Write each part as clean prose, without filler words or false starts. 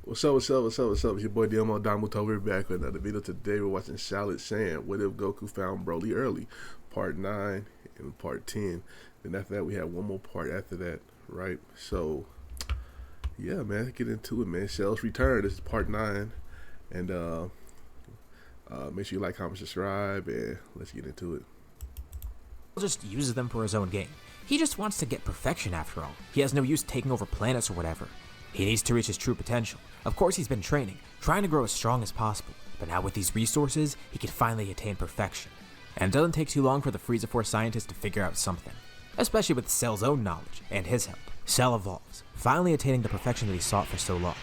What's up? It's your boy Domuto. We're back with another video. Today we're watching Solid Sand. What if Goku found Broly early? Part 9 and part 10. Then after that we have one more part after that, right? So yeah, man, let's get into it, man. Cell's return. This is part 9. And make sure you like, comment, subscribe, and let's get into it. Just uses them for his own gain. He just wants to get perfection after all. He has no use taking over planets or whatever. He needs to reach his true potential. Of course he's been training, trying to grow as strong as possible, but now with these resources, he can finally attain perfection. And it doesn't take too long for the Frieza Force scientists to figure out something, especially with Cell's own knowledge and his help. Cell evolves, finally attaining the perfection that he sought for so long.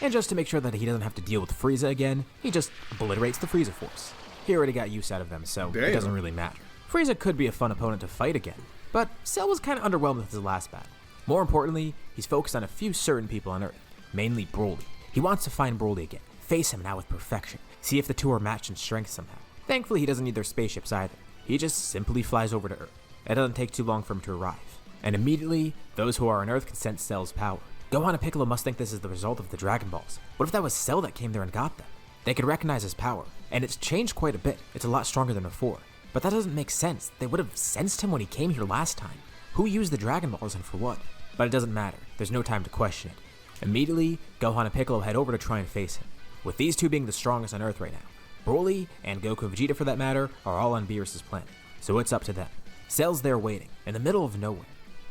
And just to make sure that he doesn't have to deal with Frieza again, he just obliterates the Frieza Force. He already got use out of them, so it doesn't really matter. Frieza could be a fun opponent to fight again, but Cell was kinda underwhelmed with his last battle. More importantly, he's focused on a few certain people on Earth, mainly Broly. He wants to find Broly again, face him now with perfection, see if the two are matched in strength somehow. Thankfully, he doesn't need their spaceships either. He just simply flies over to Earth. It doesn't take too long for him to arrive. And immediately, those who are on Earth can sense Cell's power. Gohan and Piccolo must think this is the result of the Dragon Balls. What if that was Cell that came there and got them? They could recognize his power, and it's changed quite a bit. It's a lot stronger than before. But that doesn't make sense. They would have sensed him when he came here last time. Who used the Dragon Balls and for what? But it doesn't matter. There's no time to question it. Immediately, Gohan and Piccolo head over to try and face him. With these two being the strongest on Earth right now, Broly, and Goku and Vegeta for that matter, are all on Beerus' planet. So it's up to them. Cell's there waiting, in the middle of nowhere,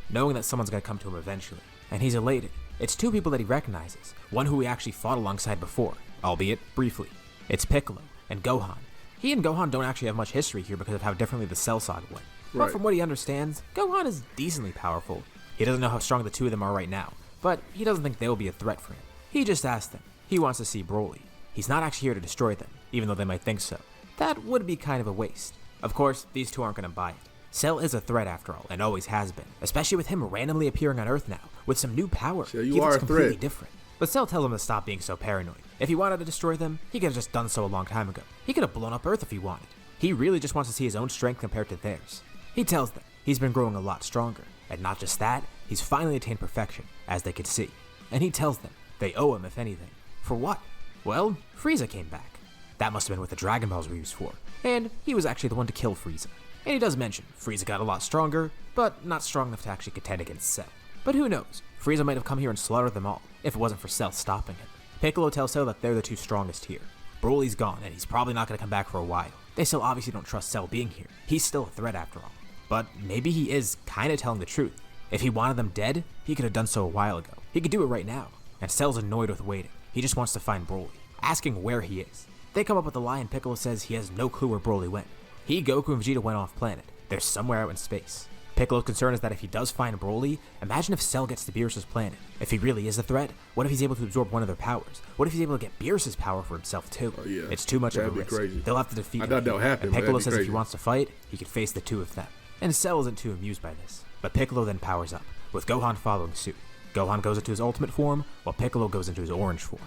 knowing that someone's gonna come to him eventually. And he's elated. It's two people that he recognizes, one who he actually fought alongside before, albeit briefly. It's Piccolo and Gohan. He and Gohan don't actually have much history here because of how differently the Cell saga went. But from what he understands, Gohan is decently powerful. He doesn't know how strong the two of them are right now, but he doesn't think they'll be a threat for him. He just asked them. He wants to see Broly. He's not actually here to destroy them, even though they might think so. That would be kind of a waste. Of course, these two aren't going to buy it. Cell is a threat after all, and always has been, especially with him randomly appearing on Earth now, with some new power. So you are a completely threat. Different. But Cell tells him to stop being so paranoid. If he wanted to destroy them, he could have just done so a long time ago. He could have blown up Earth if he wanted. He really just wants to see his own strength compared to theirs. He tells them he's been growing a lot stronger, and not just that, he's finally attained perfection, as they could see. And he tells them they owe him, if anything. For what? Well, Frieza came back. That must have been what the Dragon Balls were used for, and he was actually the one to kill Frieza. And he does mention Frieza got a lot stronger, but not strong enough to actually contend against Cell. But who knows? Frieza might have come here and slaughtered them all, if it wasn't for Cell stopping him. Piccolo tells Cell that they're the two strongest here. Broly's gone, and he's probably not going to come back for a while. They still obviously don't trust Cell being here. He's still a threat after all. But maybe he is kind of telling the truth. If he wanted them dead, he could have done so a while ago. He could do it right now. And Cell's annoyed with waiting. He just wants to find Broly, asking where he is. They come up with a lie and Piccolo says he has no clue where Broly went. He, Goku, and Vegeta went off planet. They're somewhere out in space. Piccolo's concern is that if he does find Broly, imagine if Cell gets to Beerus' planet. If he really is a threat, what if he's able to absorb one of their powers? What if he's able to get Beerus' power for himself too? Oh, yeah. It's too much of a That'd be risk. crazy. They'll have to defeat him. I doubt that'll happen, And but Piccolo that'd be says if he crazy. wants to fight, he can face the two of them. And Cell isn't too amused by this. But Piccolo then powers up, with Gohan following suit. Gohan goes into his ultimate form, while Piccolo goes into his orange form.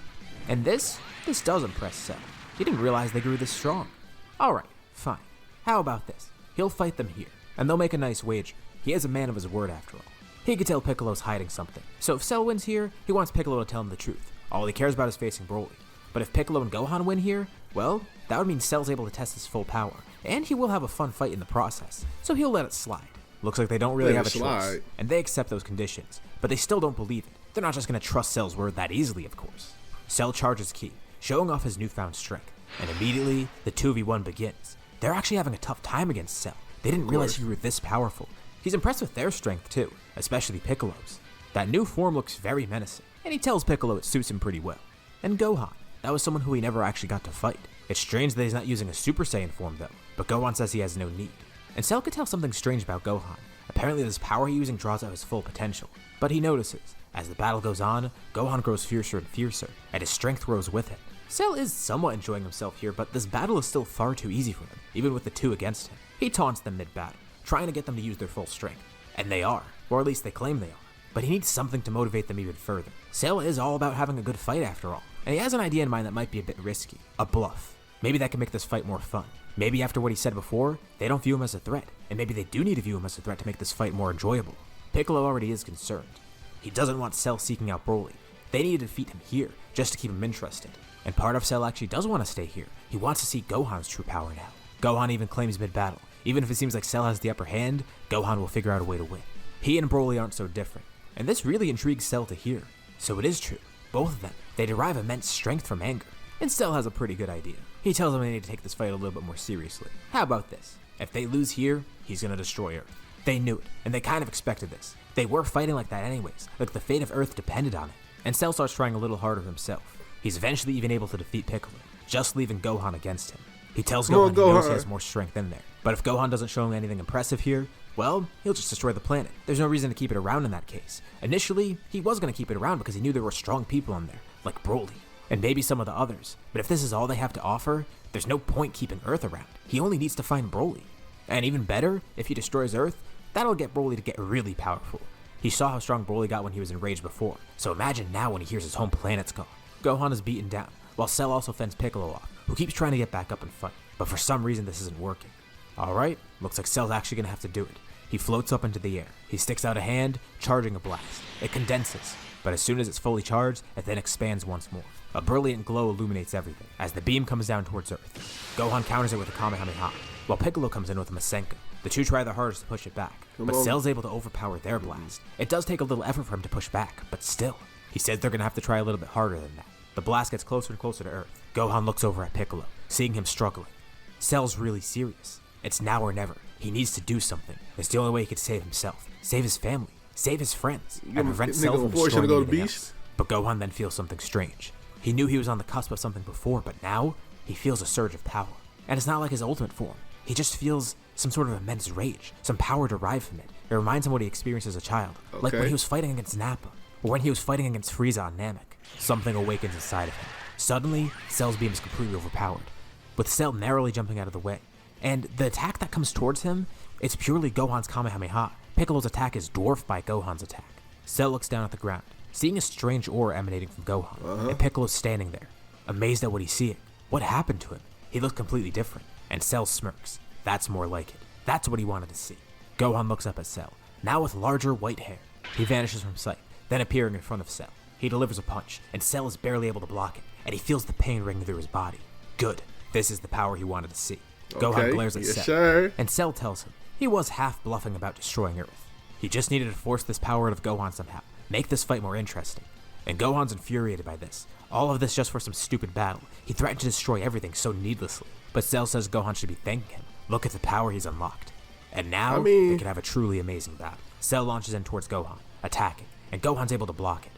And this does impress Cell. He didn't realize they grew this strong. Alright, fine. How about this? He'll fight them here, and they'll make a nice wager. He is a man of his word after all. He could tell Piccolo's hiding something. So if Cell wins here, he wants Piccolo to tell him the truth. All he cares about is facing Broly. But if Piccolo and Gohan win here, well, that would mean Cell's able to test his full power, and he will have a fun fight in the process. So he'll let it slide. Looks like they don't really have a choice, and they accept those conditions, but they still don't believe it. They're not just going to trust Cell's word that easily, of course. Cell charges Ki, showing off his newfound strength, and immediately, the 2v1 begins. They're actually having a tough time against Cell. They didn't realize he were this powerful. He's impressed with their strength too, especially Piccolo's. That new form looks very menacing, and he tells Piccolo it suits him pretty well. And Gohan, that was someone who he never actually got to fight. It's strange that he's not using a Super Saiyan form though, but Gohan says he has no need. And Cell could tell something strange about Gohan. Apparently this power he's using draws out his full potential, but he notices, as the battle goes on, Gohan grows fiercer and fiercer, and his strength grows with it. Cell is somewhat enjoying himself here, but this battle is still far too easy for him, even with the two against him. He taunts them mid-battle, trying to get them to use their full strength. And they are, or at least they claim they are. But he needs something to motivate them even further. Cell is all about having a good fight after all, and he has an idea in mind that might be a bit risky. A bluff. Maybe that can make this fight more fun. Maybe after what he said before, they don't view him as a threat, and maybe they do need to view him as a threat to make this fight more enjoyable. Piccolo already is concerned. He doesn't want Cell seeking out Broly. They need to defeat him here, just to keep him interested. And part of Cell actually does want to stay here. He wants to see Gohan's true power now. Gohan even claims mid-battle. Even if it seems like Cell has the upper hand, Gohan will figure out a way to win. He and Broly aren't so different, and this really intrigues Cell to hear. So it is true. Both of them, they derive immense strength from anger. And Cell has a pretty good idea. He tells them they need to take this fight a little bit more seriously. How about this? If they lose here, he's gonna destroy Earth. They knew it, and they kind of expected this. They were fighting like that anyways, like the fate of Earth depended on it. And Cell starts trying a little harder himself. He's eventually even able to defeat Piccolo, just leaving Gohan against him. He tells Gohan he knows he has more strength in there. But if Gohan doesn't show him anything impressive here, well, he'll just destroy the planet. There's no reason to keep it around in that case. Initially, he was going to keep it around because he knew there were strong people in there, like Broly, and maybe some of the others. But if this is all they have to offer, there's no point keeping Earth around. He only needs to find Broly. And even better, if he destroys Earth, that'll get Broly to get really powerful. He saw how strong Broly got when he was enraged before, so imagine now when he hears his home planet's gone. Gohan is beaten down, while Cell also fends Piccolo off, who keeps trying to get back up and fight. But for some reason this isn't working. Alright, looks like Cell's actually gonna have to do it. He floats up into the air. He sticks out a hand, charging a blast. It condenses, but as soon as it's fully charged, it then expands once more. A brilliant glow illuminates everything, as the beam comes down towards Earth. Gohan counters it with a Kamehameha, while Piccolo comes in with a Masenko. The two try their hardest to push it back, but Cell's able to overpower their blast. It does take a little effort for him to push back, but still. He says they're gonna have to try a little bit harder than that. The blast gets closer and closer to Earth. Gohan looks over at Piccolo, seeing him struggling. Cell's really serious. It's now or never. He needs to do something. It's the only way he could save himself, save his family, save his friends, and prevent Cell from destroying anything else. But Gohan then feels something strange. He knew he was on the cusp of something before, but now he feels a surge of power. And it's not like his ultimate form. He just feels some sort of immense rage, some power derived from it. It reminds him what he experienced as a child, like when he was fighting against Nappa, or when he was fighting against Frieza on Namek. Something awakens inside of him. Suddenly, Cell's beam is completely overpowered, with Cell narrowly jumping out of the way. And the attack that comes towards him, it's purely Gohan's Kamehameha. Piccolo's attack is dwarfed by Gohan's attack. Cell looks down at the ground, seeing a strange aura emanating from Gohan, and Piccolo's standing there, amazed at what he's seeing. What happened to him? He looked completely different, and Cell smirks. That's more like it. That's what he wanted to see. Gohan looks up at Cell, now with larger white hair. He vanishes from sight, then appearing in front of Cell. He delivers a punch, and Cell is barely able to block it, and he feels the pain ringing through his body. Good. This is the power he wanted to see. Gohan glares at Cell, and Cell tells him he was half bluffing about destroying Earth. He just needed to force this power out of Gohan somehow, make this fight more interesting. And Gohan's infuriated by this. All of this just for some stupid battle. He threatened to destroy everything so needlessly. But Cell says Gohan should be thanking him. Look at the power he's unlocked. And now, they can have a truly amazing battle. Cell launches in towards Gohan, attacking, and Gohan's able to block it.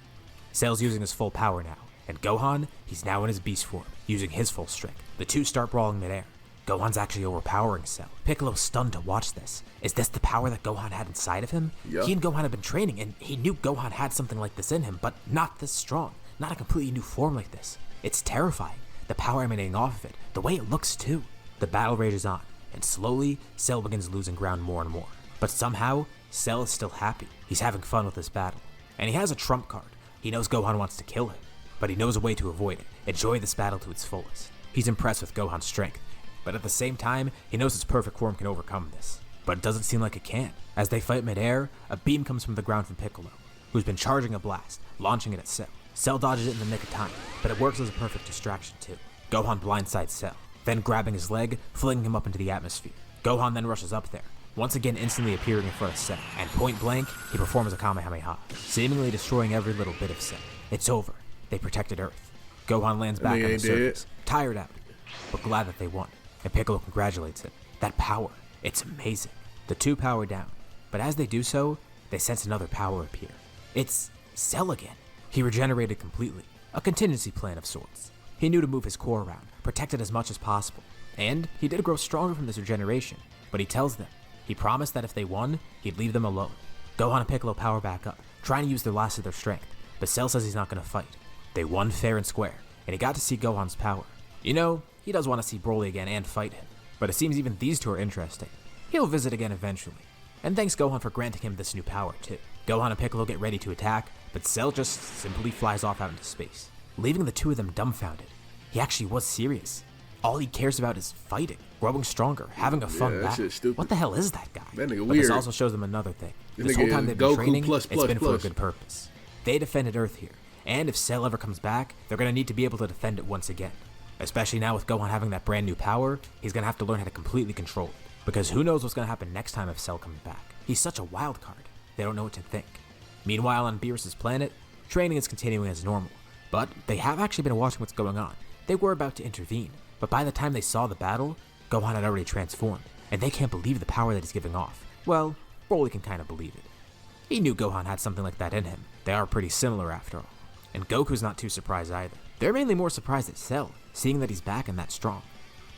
Cell's using his full power now, and Gohan, he's now in his beast form, using his full strength. The two start brawling midair. Gohan's actually overpowering Cell. Piccolo's stunned to watch this. Is this the power that Gohan had inside of him? Yep. He and Gohan had been training, and he knew Gohan had something like this in him, but not this strong. Not a completely new form like this. It's terrifying. The power emanating off of it. The way it looks too. The battle rages on, and slowly, Cell begins losing ground more and more. But somehow, Cell is still happy. He's having fun with this battle. And he has a trump card. He knows Gohan wants to kill him, but he knows a way to avoid it. Enjoy this battle to its fullest. He's impressed with Gohan's strength, but at the same time, he knows his perfect form can overcome this. But it doesn't seem like it can. As they fight midair, a beam comes from the ground from Piccolo, who's been charging a blast, launching it at Cell. Cell dodges it in the nick of time, but it works as a perfect distraction too. Gohan blindsides Cell, then grabbing his leg, flinging him up into the atmosphere. Gohan then rushes up there, once again instantly appearing in front of Cell, and point blank, he performs a Kamehameha, seemingly destroying every little bit of Cell. It's over. They protected Earth. Gohan lands back on the surface, tired out, but glad that they won, and Piccolo congratulates him. That power, it's amazing. The two power down, but as they do so, they sense another power appear. It's Cell again. He regenerated completely, a contingency plan of sorts. He knew to move his core around, protect it as much as possible, and he did grow stronger from this regeneration, but he tells them, he promised that if they won, he'd leave them alone. Gohan and Piccolo power back up, trying to use their last of their strength, but Cell says he's not going to fight. They won fair and square, and he got to see Gohan's power. You know, he does want to see Broly again and fight him, but it seems even these two are interesting. He'll visit again eventually, and thanks Gohan for granting him this new power too. Gohan and Piccolo get ready to attack, but Cell just simply flies off out into space, leaving the two of them dumbfounded. He actually was serious. All he cares about is fighting, growing stronger, having a fun battle. What the hell is that guy? That nigga but weird. This also shows them another thing. This whole time they've been training, it's been for a good purpose. They defended Earth here, And if Cell ever comes back, they're going to need to be able to defend it once again. Especially now with Gohan having that brand new power, he's going to have to learn how to completely control it. Because who knows what's going to happen next time if Cell comes back. He's such a wild card. They don't know what to think. Meanwhile, on Beerus' planet, training is continuing as normal. But they have actually been watching what's going on. They were about to intervene, but by the time they saw the battle, Gohan had already transformed, and they can't believe the power that he's giving off. Well, Broly can kind of believe it. He knew Gohan had something like that in him. They are pretty similar after all. And Goku's not too surprised either. They're mainly more surprised at Cell, seeing that he's back and that strong.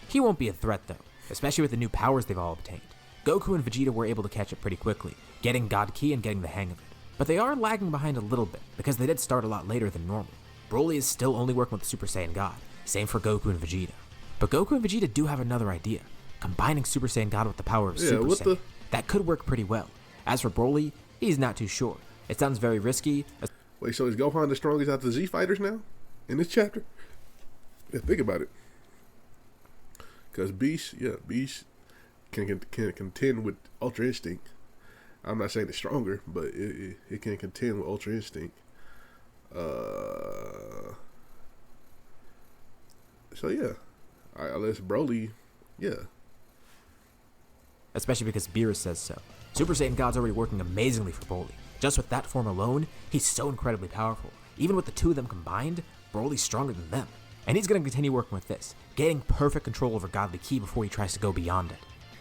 He won't be a threat though, especially with the new powers they've all obtained. Goku and Vegeta were able to catch it pretty quickly, getting God Ki and getting the hang of it. But they are lagging behind a little bit, because they did start a lot later than normal. Broly is still only working with the Super Saiyan God, same for Goku and Vegeta. But Goku and Vegeta do have another idea, combining Super Saiyan God with the power of Super Saiyan. That could work pretty well. As for Broly, he's not too sure. It sounds very risky. Wait, so is Gohan the strongest out of the Z fighters now? In this chapter? Yeah, think about it. Because Beast can contend with Ultra Instinct. I'm not saying it's stronger, but it can contend with Ultra Instinct. So yeah, unless Broly, yeah. Especially because Beerus says so. Super Saiyan God's already working amazingly for Broly. Just with that form alone, he's so incredibly powerful. Even with the two of them combined, Broly's stronger than them. And he's going to continue working with this, getting perfect control over Godly Ki before he tries to go beyond it.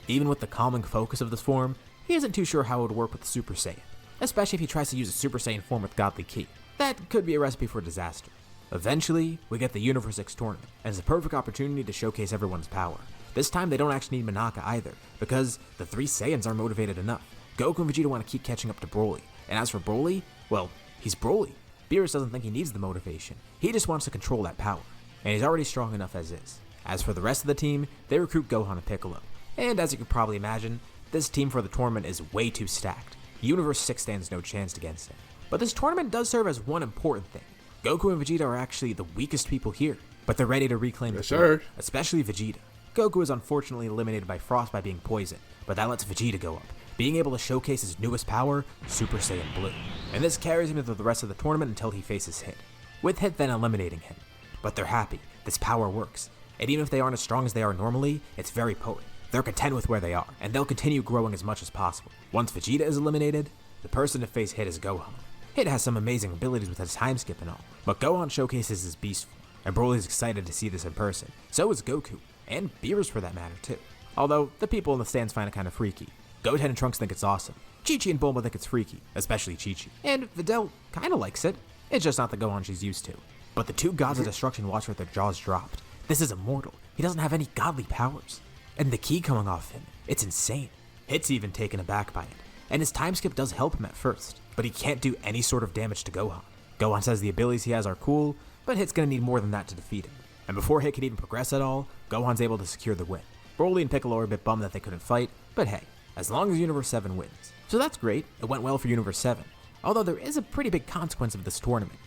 Even with the calming focus of this form, he isn't too sure how it would work with the Super Saiyan, especially if he tries to use a Super Saiyan form with Godly Ki. That could be a recipe for disaster. Eventually, we get the Universe 6 tournament, and it's a perfect opportunity to showcase everyone's power. This time, they don't actually need Manaka either, because the three Saiyans are motivated enough. Goku and Vegeta want to keep catching up to Broly, and as for Broly, well, he's Broly. Beerus doesn't think he needs the motivation, he just wants to control that power, and he's already strong enough as is. As for the rest of the team, they recruit Gohan and Piccolo, and as you can probably imagine, this team for the tournament is way too stacked. Universe 6 stands no chance against it. But this tournament does serve as one important thing. Goku and Vegeta are actually the weakest people here, but they're ready to reclaim the throne, especially Vegeta. Goku is unfortunately eliminated by Frost by being poisoned, but that lets Vegeta go up, being able to showcase his newest power, Super Saiyan Blue. And this carries him into the rest of the tournament until he faces Hit, with Hit then eliminating him. But they're happy, this power works, and even if they aren't as strong as they are normally, it's very potent. They're content with where they are, and they'll continue growing as much as possible. Once Vegeta is eliminated, the person to face Hit is Gohan. Hit has some amazing abilities with his time skip and all, but Gohan showcases his beast form, and Broly's excited to see this in person. So is Goku, and Beerus for that matter too. Although, the people in the stands find it kind of freaky. Goten and Trunks think it's awesome. Chi-Chi and Bulma think it's freaky, especially Chi-Chi. And Videl kinda likes it. It's just not the Gohan she's used to. But the two gods of destruction watch with their jaws dropped. This is immortal. He doesn't have any godly powers. And the ki coming off him, it's insane. Hit's even taken aback by it. And his time skip does help him at first, but he can't do any sort of damage to Gohan. Gohan says the abilities he has are cool, but Hit's gonna need more than that to defeat him. And before Hit can even progress at all, Gohan's able to secure the win. Broly and Piccolo are a bit bummed that they couldn't fight, but hey, as long as Universe 7 wins. So that's great, it went well for Universe 7. Although there is a pretty big consequence of this tournament.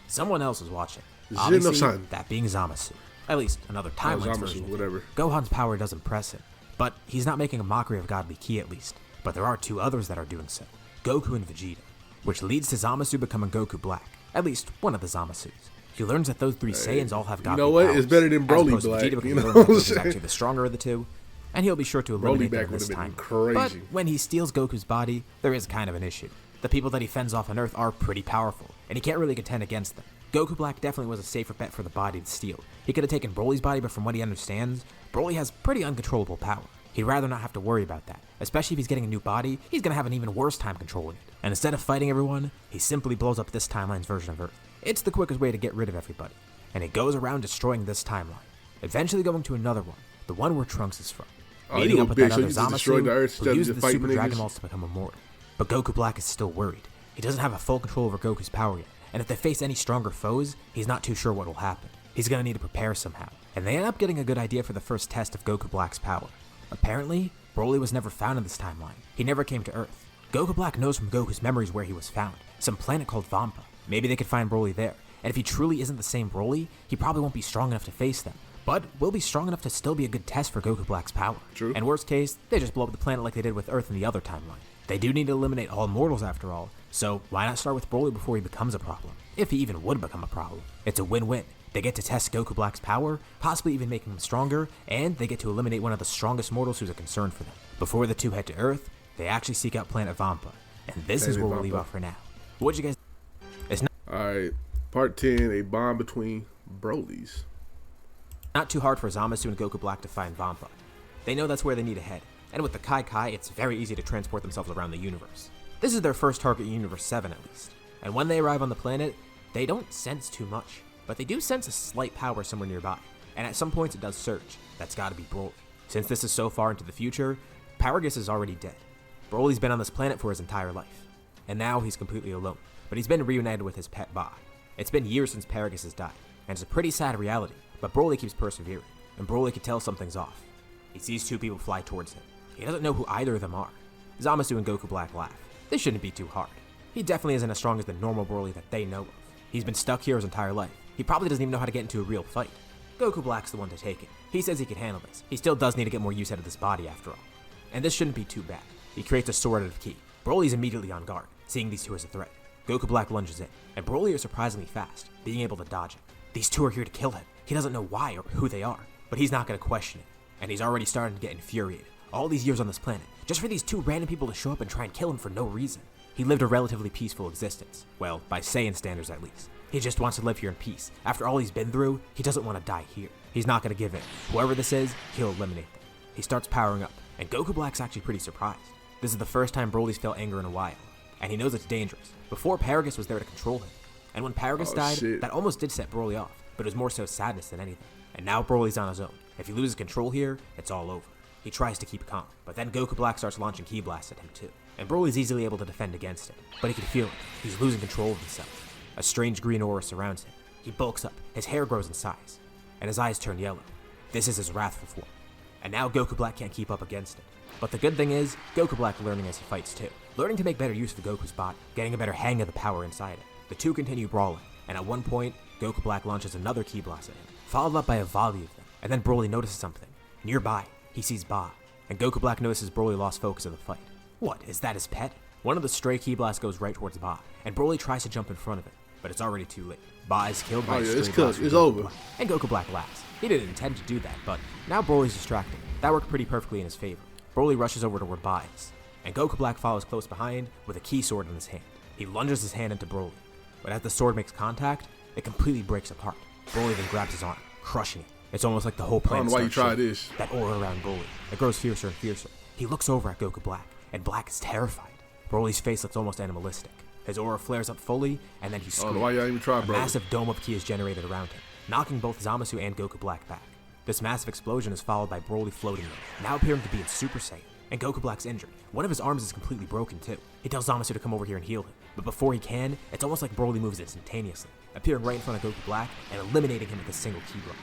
Someone else is watching. Obviously, that being Zamasu. At least another timeline version. Whatever. Gohan's power does impress him, but he's not making a mockery of Godly Ki at least. But there are two others that are doing so, Goku and Vegeta, which leads to Zamasu becoming Goku Black, at least one of the Zamasus. He learns that those three Saiyans all have godly powers. You know what? It's better than Broly Black. Vegeta, you know Goku's actually the stronger of the two, and he'll be sure to eliminate them this time. Crazy. But when he steals Goku's body, there is kind of an issue. The people that he fends off on Earth are pretty powerful, and he can't really contend against them. Goku Black definitely was a safer bet for the body to steal. He could have taken Broly's body, but from what he understands, Broly has pretty uncontrollable power. He'd rather not have to worry about that, especially if he's getting a new body, he's gonna have an even worse time controlling it. And instead of fighting everyone, he simply blows up this timeline's version of Earth. It's the quickest way to get rid of everybody, and he goes around destroying this timeline, eventually going to another one, the one where Trunks is from. Meeting up with that other Zamasu, who used the Super Dragon Balls to become immortal. But Goku Black is still worried. He doesn't have a full control over Goku's power yet, and if they face any stronger foes, he's not too sure what will happen. He's gonna need to prepare somehow, and they end up getting a good idea for the first test of Goku Black's power. Apparently, Broly was never found in this timeline. He never came to Earth. Goku Black knows from Goku's memories where he was found, some planet called Vampa. Maybe they could find Broly there, and if he truly isn't the same Broly, he probably won't be strong enough to face them, but will be strong enough to still be a good test for Goku Black's power. True. And worst case, they just blow up the planet like they did with Earth in the other timeline. They do need to eliminate all mortals after all, so why not start with Broly before he becomes a problem? If he even would become a problem. It's a win-win. They get to test Goku Black's power, possibly even making him stronger, and they get to eliminate one of the strongest mortals who's a concern for them. Before the two head to Earth, they actually seek out Planet Vampa, and this is where we'll leave off for now. What'd you guys... It's Alright, part 10, a bond between Brolys. not too hard for Zamasu and Goku Black to find Vampa. They know that's where they need to head, and with the Kai Kai, it's very easy to transport themselves around the universe. This is their first target in Universe 7 at least, and when they arrive on the planet, they don't sense too much, but they do sense a slight power somewhere nearby, and at some points it does surge. That's gotta be Broly. Since this is so far into the future, Paragus is already dead. Broly's been on this planet for his entire life, and now he's completely alone, but he's been reunited with his pet Ba. It's been years since Paragus has died, and it's a pretty sad reality, but Broly keeps persevering, and Broly can tell something's off. He sees two people fly towards him. He doesn't know who either of them are. Zamasu and Goku Black laugh. This shouldn't be too hard. He definitely isn't as strong as the normal Broly that they know of. He's been stuck here his entire life. He probably doesn't even know how to get into a real fight. Goku Black's the one to take it. He says he can handle this. He still does need to get more use out of this body after all. And this shouldn't be too bad. He creates a sword out of ki. Broly's immediately on guard, seeing these two as a threat. Goku Black lunges in, and Broly is surprisingly fast, being able to dodge it. These two are here to kill him. He doesn't know why or who they are, but he's not going to question it. And he's already starting to get infuriated. All these years on this planet, just for these two random people to show up and try and kill him for no reason. He lived a relatively peaceful existence. Well, by Saiyan standards at least. He just wants to live here in peace. After all he's been through, he doesn't want to die here. He's not going to give in. Whoever this is, he'll eliminate them. He starts powering up, and Goku Black's actually pretty surprised. This is the first time Broly's felt anger in a while, and he knows it's dangerous. Before, Paragus was there to control him. And when Paragus died, that almost did set Broly off, but it was more so sadness than anything. And now Broly's on his own. If he loses control here, it's all over. He tries to keep calm, but then Goku Black starts launching ki blasts at him too. And Broly's easily able to defend against it, but he can feel it. He's losing control of himself. A strange green aura surrounds him. He bulks up, his hair grows in size, and his eyes turn yellow. This is his wrathful form. And now Goku Black can't keep up against it. But the good thing is, Goku Black learning as he fights too. Learning to make better use of Goku's body, getting a better hang of the power inside it. The two continue brawling, and at one point, Goku Black launches another ki blast at him, followed up by a volley of them. And then Broly notices something. Nearby, he sees Ba, and Goku Black notices Broly lost focus of the fight. What, is that his pet? One of the stray ki blasts goes right towards Ba, and Broly tries to jump in front of it, but it's already too late. Ba is killed by a stray blast from it's Goku over. Black, and Goku Black laughs. He didn't intend to do that, but now Broly's distracted. That worked pretty perfectly in his favor. Broly rushes over to where Ba is, and Goku Black follows close behind with a ki sword in his hand. He lunges his hand into Broly, but as the sword makes contact, it completely breaks apart. Broly then grabs his arm, crushing it. It's almost like the whole planet starts shaking. That aura around Broly, it grows fiercer and fiercer. He looks over at Goku Black, and Black is terrified. Broly's face looks almost animalistic. His aura flares up fully, and then he screams. Why y'all even try, A massive dome of ki is generated around him, knocking both Zamasu and Goku Black back. This massive explosion is followed by Broly floating there, now appearing to be in Super Saiyan. And Goku Black's injured. One of his arms is completely broken too. He tells Zamasu to come over here and heal him, but before he can, it's almost like Broly moves instantaneously, appearing right in front of Goku Black and eliminating him with a single ki blast.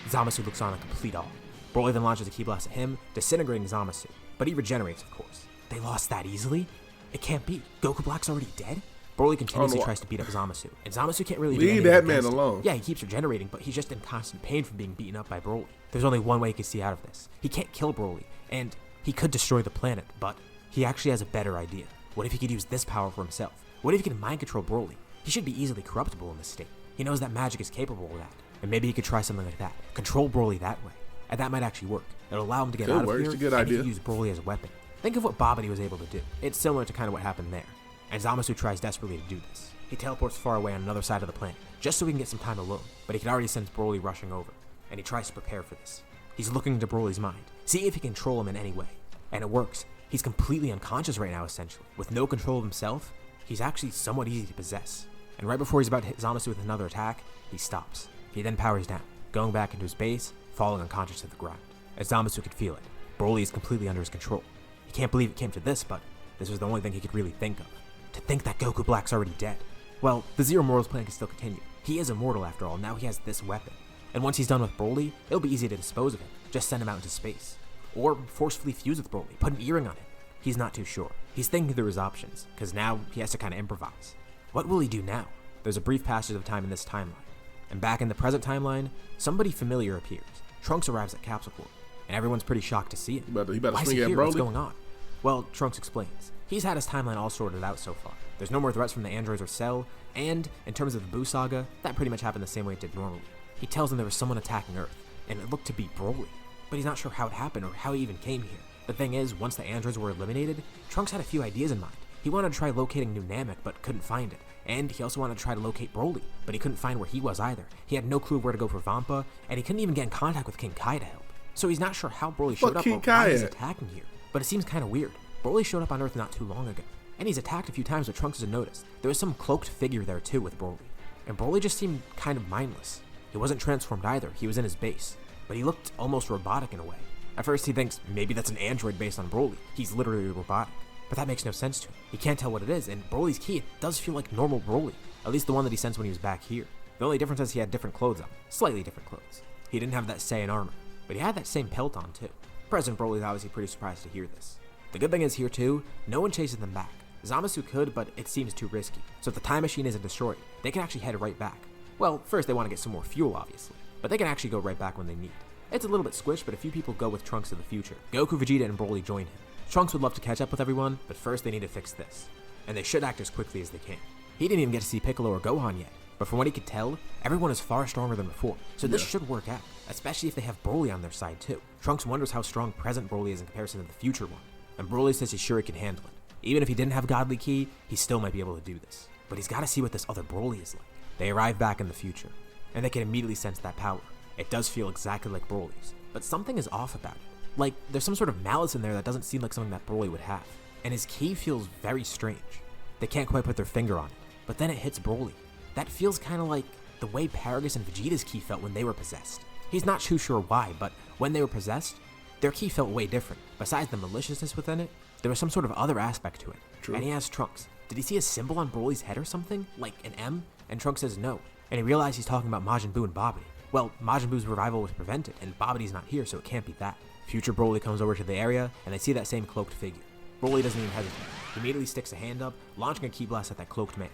Zamasu looks on in complete awe. Broly then launches a ki blast at him, disintegrating Zamasu, but he regenerates, of course. They lost that easily? It can't be. Goku Black's already dead? Broly continuously tries to beat up Zamasu, and Zamasu can't really do anything Leave that man against him. alone. Yeah, he keeps regenerating, but he's just in constant pain from being beaten up by Broly. There's only one way he can see out of this. He can't kill Broly, and he could destroy the planet, but he actually has a better idea. What if he could use this power for himself? What if he could mind control Broly? He should be easily corruptible in this state. He knows that magic is capable of that, and maybe he could try something like that. Control Broly that way, and that might actually work. It'll allow him to get out of here, It's a good and idea. he can use Broly as a weapon. Think of what Babidi was able to do. It's similar to kind of what happened there. And Zamasu tries desperately to do this. He teleports far away on another side of the planet, just so he can get some time alone, but he can already sense Broly rushing over, and he tries to prepare for this. He's looking into Broly's mind, see if he can control him in any way. And it works. He's completely unconscious right now, essentially. With no control of himself, he's actually somewhat easy to possess. And right before he's about to hit Zamasu with another attack, he stops. He then powers down, going back into his base, falling unconscious to the ground. As Zamasu could feel it, Broly is completely under his control. He can't believe it came to this, but this was the only thing he could really think of. To think that Goku Black's already dead. Well, the Zero Mortals plan can still continue. He is immortal after all, now he has this weapon. And once he's done with Broly, it'll be easy to dispose of him. Just send him out into space. Or forcefully fuse with Broly, put an earring on him. He's not too sure. He's thinking through his options, because now he has to kind of improvise. What will he do now? There's a brief passage of time in this timeline. And back in the present timeline, somebody familiar appears. Trunks arrives at Capsule Corp, and everyone's pretty shocked to see him. He better Why is swing he at here? Broly. What's going on? Well, Trunks explains. He's had his timeline all sorted out so far. There's no more threats from the androids or Cell, and in terms of the Buu saga, that pretty much happened the same way it did normally. He tells them there was someone attacking Earth, and it looked to be Broly, but he's not sure how it happened or how he even came here. The thing is, once the androids were eliminated, Trunks had a few ideas in mind. He wanted to try locating New Namek, but couldn't find it. And he also wanted to try to locate Broly, but he couldn't find where he was either. He had no clue where to go for Vampa, and he couldn't even get in contact with King Kai to help. So he's not sure how Broly showed up or why he's attacking here. But it seems kind of weird. Broly showed up on Earth not too long ago, and he's attacked a few times, but Trunks doesn't notice. There was some cloaked figure there too with Broly. And Broly just seemed kind of mindless. He wasn't transformed either, he was in his base. But he looked almost robotic in a way. At first he thinks maybe that's an android based on Broly. He's literally robotic. But that makes no sense to him. He can't tell what it is, and Broly's ki, it does feel like normal Broly. At least the one that he sensed when he was back here. The only difference is he had different clothes on. Slightly different clothes. He didn't have that Saiyan armor, but he had that same pelt on too. President Broly is obviously pretty surprised to hear this. The good thing is here too, no one chases them back. Zamasu could, but it seems too risky. So if the time machine isn't destroyed, they can actually head right back. Well, first they want to get some more fuel obviously, but they can actually go right back when they need. It's a little bit squished, but a few people go with Trunks in the future. Goku, Vegeta, and Broly join him. Trunks would love to catch up with everyone, but first they need to fix this. And they should act as quickly as they can. He didn't even get to see Piccolo or Gohan yet, but from what he could tell, everyone is far stronger than before, so this should work out, especially if they have Broly on their side too. Trunks wonders how strong present Broly is in comparison to the future one, and Broly says he's sure he can handle it. Even if he didn't have Godly Ki, he still might be able to do this. But he's gotta see what this other Broly is like. They arrive back in the future, and they can immediately sense that power. It does feel exactly like Broly's, but something is off about it. Like, there's some sort of malice in there that doesn't seem like something that Broly would have. And his ki feels very strange. They can't quite put their finger on it, but then it hits Broly. That feels kind of like the way Paragus and Vegeta's ki felt when they were possessed. He's not too sure why, but when they were possessed, their ki felt way different. Besides the maliciousness within it, there was some sort of other aspect to it. True. And he asks Trunks, did he see a symbol on Broly's head or something? Like an M? And Trunks says no. And he realizes he's talking about Majin Buu and Babidi. Well, Majin Buu's revival was prevented, and Babidi's not here, so it can't be that. Future Broly comes over to the area, and they see that same cloaked figure. Broly doesn't even hesitate. He immediately sticks a hand up, launching a ki blast at that cloaked man.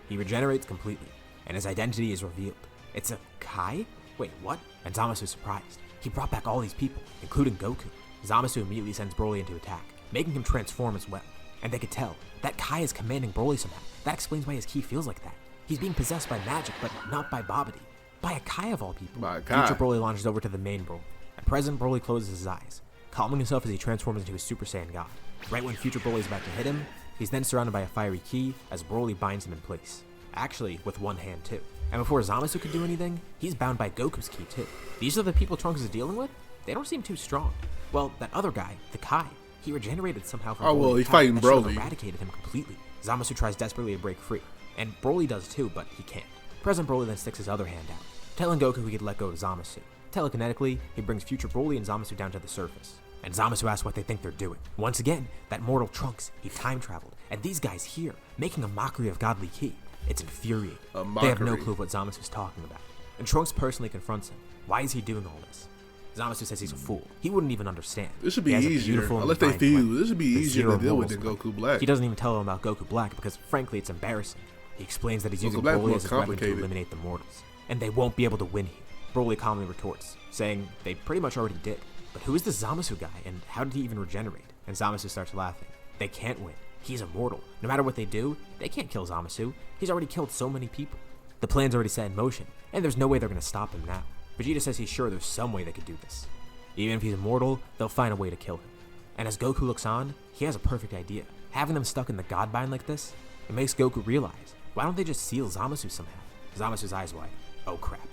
He regenerates completely, and his identity is revealed. It's a Kai? Wait, what? And Zamasu's surprised. He brought back all these people, including Goku. Zamasu immediately sends Broly into attack, making him transform as well. And they could tell, that Kai is commanding Broly somehow. That explains why his ki feels like that. He's being possessed by magic, but not by Babidi. By a Kai of all people. By a Kai. Future Broly launches over to the main Broly, and present Broly closes his eyes, calming himself as he transforms into a Super Saiyan God. Right when Future Broly is about to hit him, he's then surrounded by a fiery ki as Broly binds him in place. Actually, with one hand too. And before Zamasu could do anything, he's bound by Goku's ki too. These are the people Trunks is dealing with? They don't seem too strong. Well, that other guy, the Kai, he regenerated somehow from he's fighting Broly. Eradicated him completely. Zamasu tries desperately to break free, and Broly does too, but he can't. Present Broly then sticks his other hand out, telling Goku he could let go of Zamasu. Telekinetically, he brings Future Broly and Zamasu down to the surface, and Zamasu asks what they think they're doing. Once again, that mortal Trunks, he time traveled, and these guys here, making a mockery of Godly Ki. It's infuriating. They have no clue of what Zamasu's talking about, and Trunks personally confronts him. Why is he doing all this? Zamasu says he's a fool. He wouldn't even understand. This should be easier, unless they fuse. This should be easier to deal with than Goku Black. He doesn't even tell them about Goku Black because, frankly, it's embarrassing. He explains that he's using Broly as his weapon to eliminate the mortals, and they won't be able to win here. Broly calmly retorts, saying they pretty much already did. But who is this Zamasu guy, and how did he even regenerate? And Zamasu starts laughing. They can't win. He's immortal. No matter what they do, they can't kill Zamasu. He's already killed so many people. The plan's already set in motion, and there's no way they're going to stop him now. Vegeta says he's sure there's some way they could do this. Even if he's immortal, they'll find a way to kill him. And as Goku looks on, he has a perfect idea. Having them stuck in the Godbind like this, it makes Goku realize, why don't they just seal Zamasu somehow? Zamasu's eyes wide. Oh crap.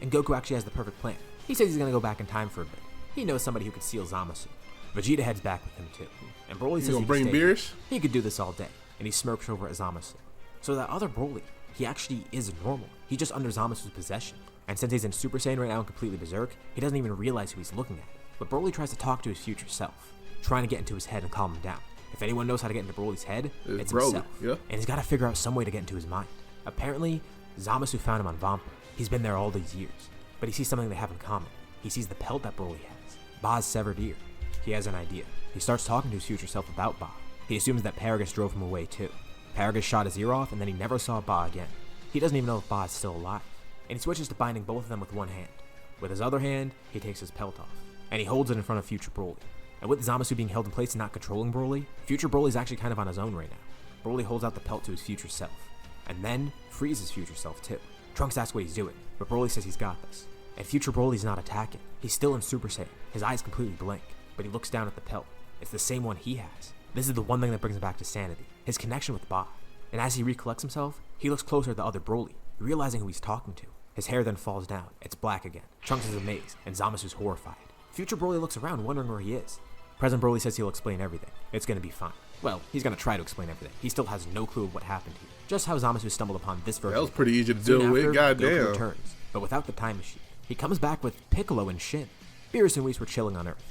And Goku actually has the perfect plan. He says he's going to go back in time for a bit. He knows somebody who could seal Zamasu. Vegeta heads back with him too. And Broly says he bring beers? He could do this all day. And he smirks over at Zamasu. So that other Broly, he actually is normal. He's just under Zamasu's possession. And since he's in Super Saiyan right now and completely berserk, he doesn't even realize who he's looking at. But Broly tries to talk to his future self, trying to get into his head and calm him down. If anyone knows how to get into Broly's head, it's himself. Yeah. And he's got to figure out some way to get into his mind. Apparently, Zamasu found him on Vampa. He's been there all these years. But he sees something they have in common. He sees the pelt that Broly has, Ba's severed ear. He has an idea. He starts talking to his future self about Ba. He assumes that Paragus drove him away too. Paragus shot his ear off, and then he never saw Ba again. He doesn't even know if Ba is still alive. And he switches to binding both of them with one hand. With his other hand, he takes his pelt off, and he holds it in front of future Broly. And with Zamasu being held in place and not controlling Broly, future Broly's actually kind of on his own right now. Broly holds out the pelt to his future self, and then frees his future self too. Trunks asks what he's doing, but Broly says he's got this. And future Broly's not attacking. He's still in Super Saiyan. His eyes completely blank, but he looks down at the pelt. It's the same one he has. This is the one thing that brings him back to sanity, his connection with Ba. And as he recollects himself, he looks closer at the other Broly, realizing who he's talking to. His hair then falls down. It's black again. Trunks is amazed, and Zamasu's horrified. Future Broly looks around, wondering where he is. Present Broly says he'll explain everything. It's gonna be fine. Well, he's gonna try to explain everything. He still has no clue of what happened here. Just how Zamasu stumbled upon this version. That was pretty easy to Soon deal with. after, Goddamn. Goku returns, but without the time machine. He comes back with Piccolo and Shin. Beerus and Whis were chilling on Earth.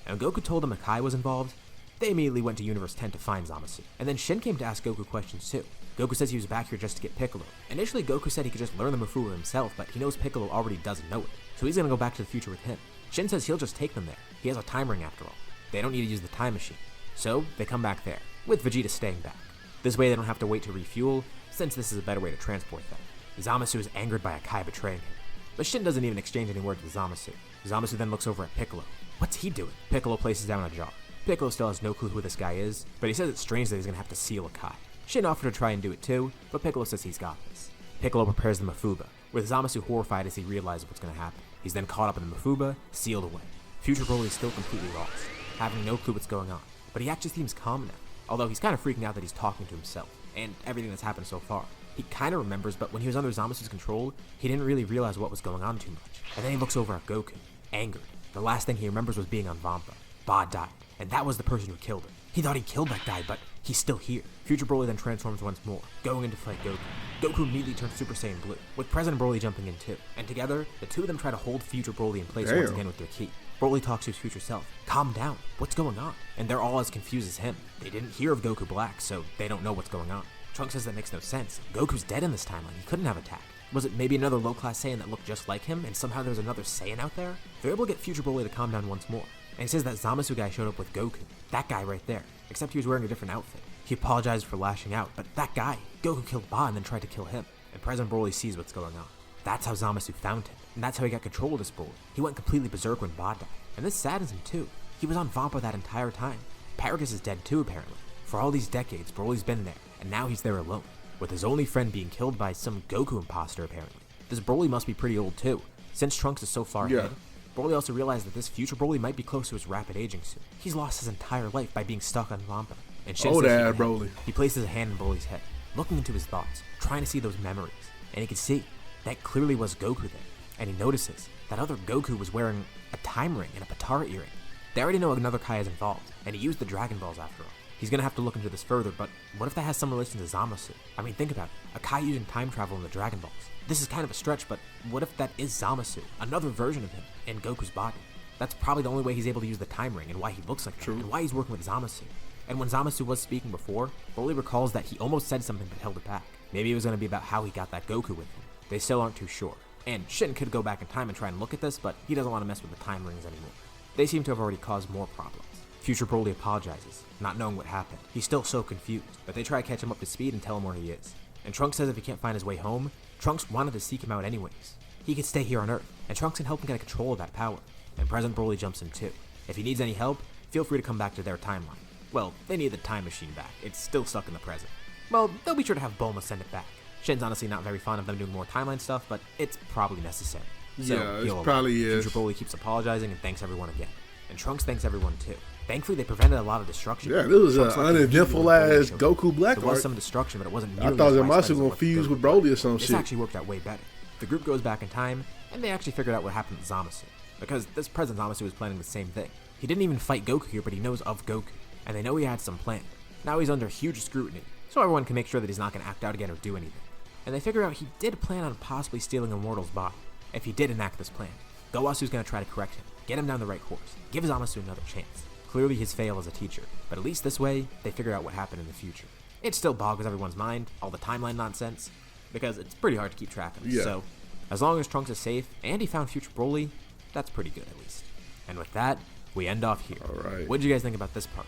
And when Goku told them Akai was involved, they immediately went to Universe 10 to find Zamasu. And then Shin came to ask Goku questions too. Goku says he was back here just to get Piccolo. Initially, Goku said he could just learn the Mafua himself, but he knows Piccolo already doesn't know it, so he's gonna go back to the future with him. Shin says he'll just take them there. He has a time ring after all. They don't need to use the time machine. So, they come back there, with Vegeta staying back. This way they don't have to wait to refuel, since this is a better way to transport them. Zamasu is angered by Akai betraying him. But Shin doesn't even exchange any words with Zamasu. Zamasu then looks over at Piccolo. What's he doing? Piccolo places down a jar. Piccolo still has no clue who this guy is, but he says it's strange that he's gonna have to seal Akai. Shin offered to try and do it too, but Piccolo says he's got this. Piccolo prepares the Mafuba, with Zamasu horrified as he realizes what's gonna happen. He's then caught up in the Mafuba, sealed away. Future Broly is still completely lost, having no clue what's going on, but he actually seems calm now, although he's kind of freaking out that he's talking to himself, and everything that's happened so far. He kind of remembers, but when he was under Zamasu's control, he didn't really realize what was going on too much. And then he looks over at Goku, angered. The last thing he remembers was being on Vampa. Ba died, and that was the person who killed him. He thought he killed that guy, but he's still here. Future Broly then transforms once more, going in to fight Goku. Goku immediately turns Super Saiyan Blue, with President Broly jumping in too. And together, the two of them try to hold Future Broly in place once again with their ki. Broly talks to his future self. Calm down. What's going on? And they're all as confused as him. They didn't hear of Goku Black, so they don't know what's going on. Trunks says that makes no sense. Goku's dead in this timeline. He couldn't have attacked. Was it maybe another low-class Saiyan that looked just like him, and somehow there was another Saiyan out there? They're able to get Future Broly to calm down once more. And he says that Zamasu guy showed up with Goku. That guy right there. Except he was wearing a different outfit. He apologized for lashing out, but that guy, Goku killed Ba and then tried to kill him. And President Broly sees what's going on. That's how Zamasu found him. And that's how he got control of this Broly. He went completely berserk when Ba died. And this saddens him too. He was on Vampa that entire time. Paragus is dead too, apparently. For all these decades, Broly's been there, and now he's there alone, with his only friend being killed by some Goku imposter, apparently. This Broly must be pretty old too. Since Trunks is so far ahead, Broly also realized that this future Broly might be close to his rapid aging soon. He's lost his entire life by being stuck on Vampa. And Shin says Broly. He places a hand in Broly's head, looking into his thoughts, trying to see those memories. And he can see that clearly was Goku there. And he notices that other Goku was wearing a time ring and a Patara earring. They already know another Kai is involved, and he used the Dragon Balls after all. He's gonna have to look into this further, but what if that has some relation to Zamasu? I mean, think about it. A Kai using time travel in the Dragon Balls. This is kind of a stretch, but what if that is Zamasu, another version of him, in Goku's body? That's probably the only way he's able to use the time ring and why he looks like that, and why he's working with Zamasu. And when Zamasu was speaking before, Broly recalls that he almost said something but held it back. Maybe it was gonna be about how he got that Goku with him. They still aren't too sure. And Shin could go back in time and try and look at this, but he doesn't want to mess with the time rings anymore. They seem to have already caused more problems. Future Broly apologizes, not knowing what happened. He's still so confused, but they try to catch him up to speed and tell him where he is. And Trunks says if he can't find his way home, Trunks wanted to seek him out anyways. He could stay here on Earth, and Trunks can help him get control of that power. And President Broly jumps in too. If he needs any help, feel free to come back to their timeline. Well, they need the time machine back. It's still stuck in the present. Well, they'll be sure to have Bulma send it back. Shin's honestly not very fond of them doing more timeline stuff, but it's probably necessary. So yeah, it probably is. Future Broly keeps apologizing and thanks everyone again. And Trunks thanks everyone too. Thankfully, they prevented a lot of destruction. Yeah, this was an uneventful ass Goku Black There was some destruction, but it wasn't I nearly thought as Zamasu widespread gonna as fuse Goku with did. Broly or some This shit. actually worked out way better. The group goes back in time, and they actually figured out what happened with Zamasu. Because this present Zamasu was planning the same thing. He didn't even fight Goku here, but he knows of Goku. And they know he had some plan. Now he's under huge scrutiny, so everyone can make sure that he's not going to act out again or do anything. And they figure out he did plan on possibly stealing Immortal's body. If he did enact this plan, Gowasu's going to try to correct him, get him down the right course, give Zamasu another chance. Clearly he's failed as a teacher, but at least this way, they figure out what happened in the future. It still boggles everyone's mind, all the timeline nonsense, because it's pretty hard to keep track of. So, as long as Trunks is safe, and he found Future Broly, that's pretty good at least. And with that, we end off here. Alright. What did you guys think about this part?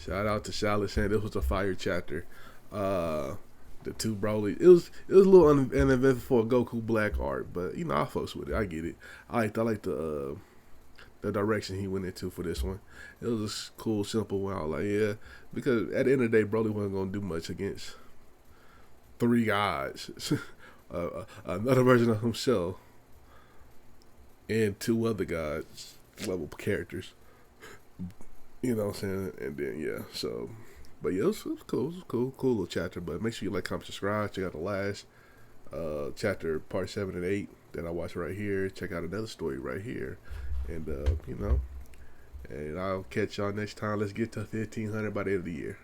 Shout out to Charlotte saying this was a fire chapter. The two Broly. It was a little uneventful for Goku Black art, but you know I fucks with it. I get it. I like the the direction he went into for this one. It was a cool, simple one. I was like, yeah, because at the end of the day, Broly wasn't gonna do much against three gods, another version of himself, and two other gods level characters. You know what I'm saying? And then yeah, so but yeah, it was cool. It was cool little chapter. But make sure you like, comment, subscribe. Check out the last chapter, part 7 and 8 that I watched right here. Check out another story right here, and you know, and I'll catch y'all next time. Let's get to 1,500 by the end of the year.